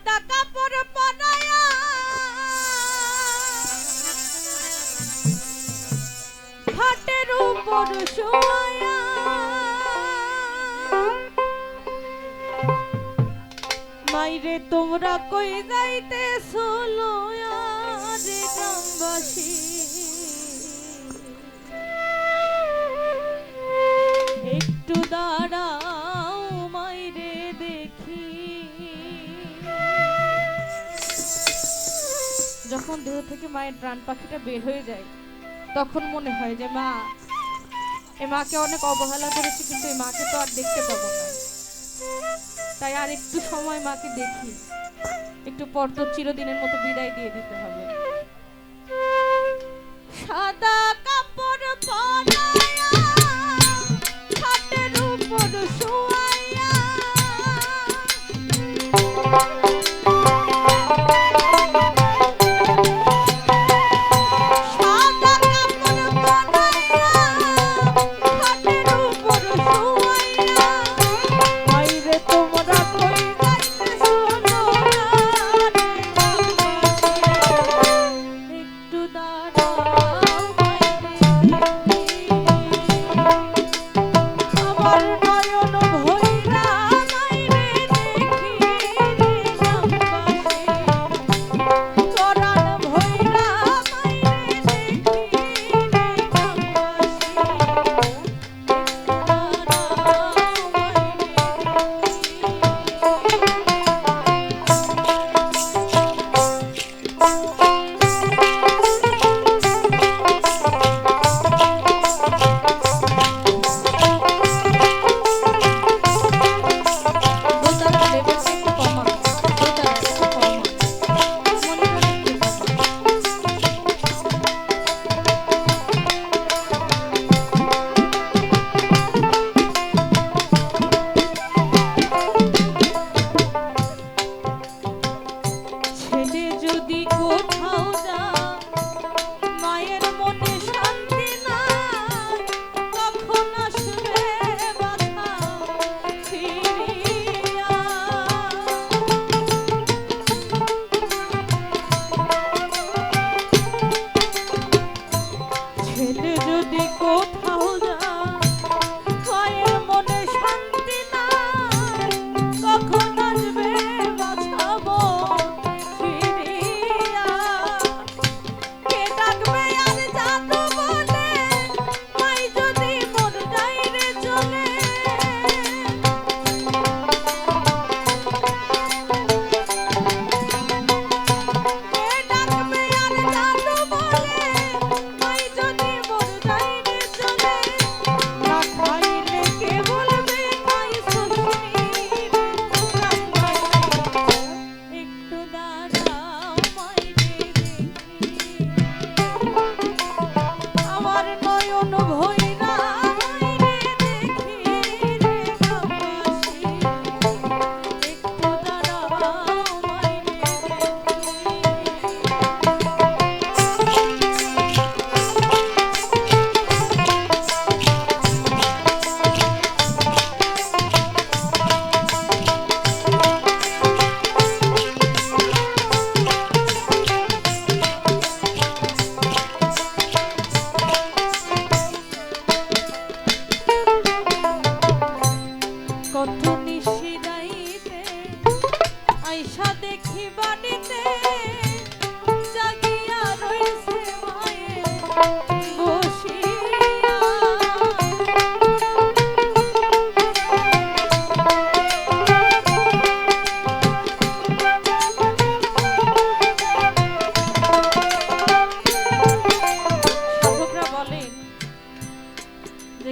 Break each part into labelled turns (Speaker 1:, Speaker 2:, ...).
Speaker 1: সাদা কাপড় পরায়া খাটের উপর শোয়া মাইরে তোমরা কই যাইতেছো লয়া রে গ্রামবাসী একটু দাঁড়াও মাইরে দেখি। যখন দেহ থেকে মায়ের প্রাণ পাখিটা বের হয়ে যায় তখন মনে হয় যে মা, এ মাকে অনেক অবহেলা করেছি, কিন্তু এই মাকে তো আর দেখতে পাবো না, তাই আর একটু সময় মাকে দেখি, একটু পর তো চিরদিনের মতো বিদায় দিয়ে দিতে হবে। সাদা কাপড় পরায়া খাটের উপর শুয়াইয়া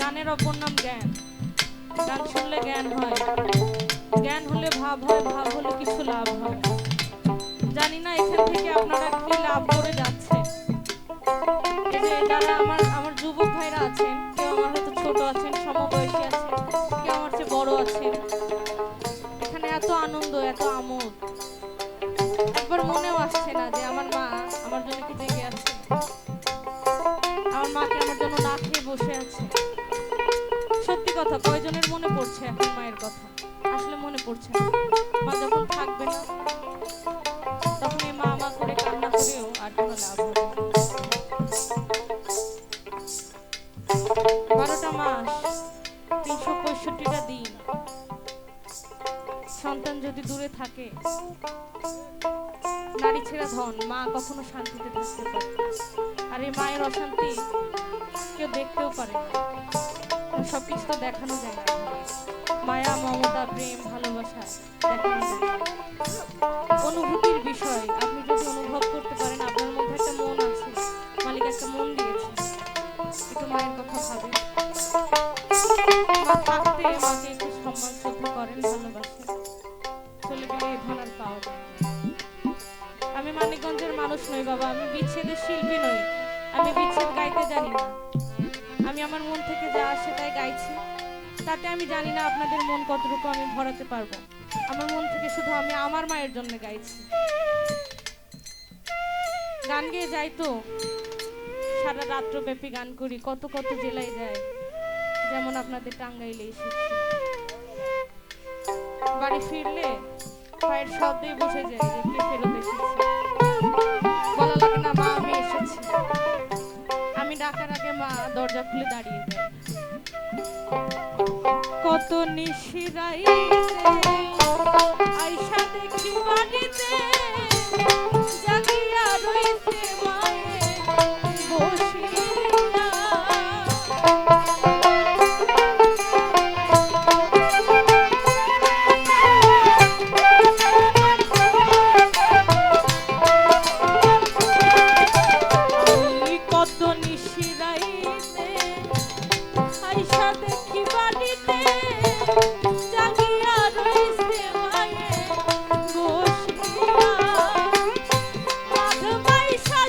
Speaker 1: গানের অপর নাম জ্ঞান। গান শুনলে জ্ঞান হয়, জ্ঞান হলে ভাব হয়, ভাব হলে কিছু লাভ হয়। জানি না এখান থেকে আপনারা কি লাভ করে যাচ্ছে। এই যে যারা আমার যুবক ভাইরা আছেন, কেউ আমার হয়তো ছোট আছেন, সমবয়সী আছেন, কেউ আমার চেয়ে বড় আছেন, এখানে এত আনন্দ, এত আমোদ, একবার মনেও আসছে না যে আমার মা আমার জন্য কি জেগে আছে, আমার মাকে আমার জন্য না খেয়ে বসে আছে। সত্যি কথা, কয়জনের মনে পড়ছে এখন মায়ের কথা? আসলে মনে পড়ছে না। মা যখন থাকবে না মাস, 365টা দিন সন্তান যদি দূরে থাকে, নারী ছেড়া ধন, মা কখনো শান্তিতে থাকতে পারে না। আর এই মায়ের অশান্তি কেউ দেখতেও পারে না, সবকিছু তো দেখানো যায় না। মায়া, মমতা, প্রেম, ভালোবাসা দেখানো যায় না। অনুভূতির বিষয়, আপনি যদি অনুভব করতে পারেন আপনার মধ্যে একটা মন আছে, মালিক একটা মন দিয়েছে, একটু মায়ের কথা ভাবেন। মা থাকতে মাকে একটু সম্মান শ্রদ্ধা করেন, ভালোবাসেন। চলে গেলে এ ধন আর পাওয়া যায় না। আমি মানিকগঞ্জের মানুষ নই বাবা, আমি বিচ্ছেদের শিল্পী নই, আমি বিচ্ছেদ গাইতে জানি না। আমি আমার মন থেকে যা আসে তাই গাইছি, তাতে আমি জানি না আপনাদের মন কতটুকু আমি ভরাতে পারবো। আমার মন থেকে শুধু আমি আমার মায়ের জন্য গাইছি। গান গেয়ে যাই তো সারা রাত্রব্যাপী গান করি, কত কত জেলায় যায়, যেমন আপনাদের টাঙ্গাইলে এসেছি। বাড়ি ফিরলে পায়ের শব্দে বসে যায় যে কে ফেরত এসেছে। বলা লাগে না মা আমি এসেছি, আমি ডাকার আগে মা দরজা খুলে দাঁড়িয়ে যায়। কত নিশিরাইতে আইসা দেখি বাড়িতে জাগিয়া রইছে মায়ে বসিয়া। কত নিশিরাইতে আইসা দেখি বাড়িতে জাগিয়া রইছে মায়ে বসিয়া। মাঘ মাইশা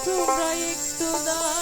Speaker 1: তোমরা একটু দাঁড়াও।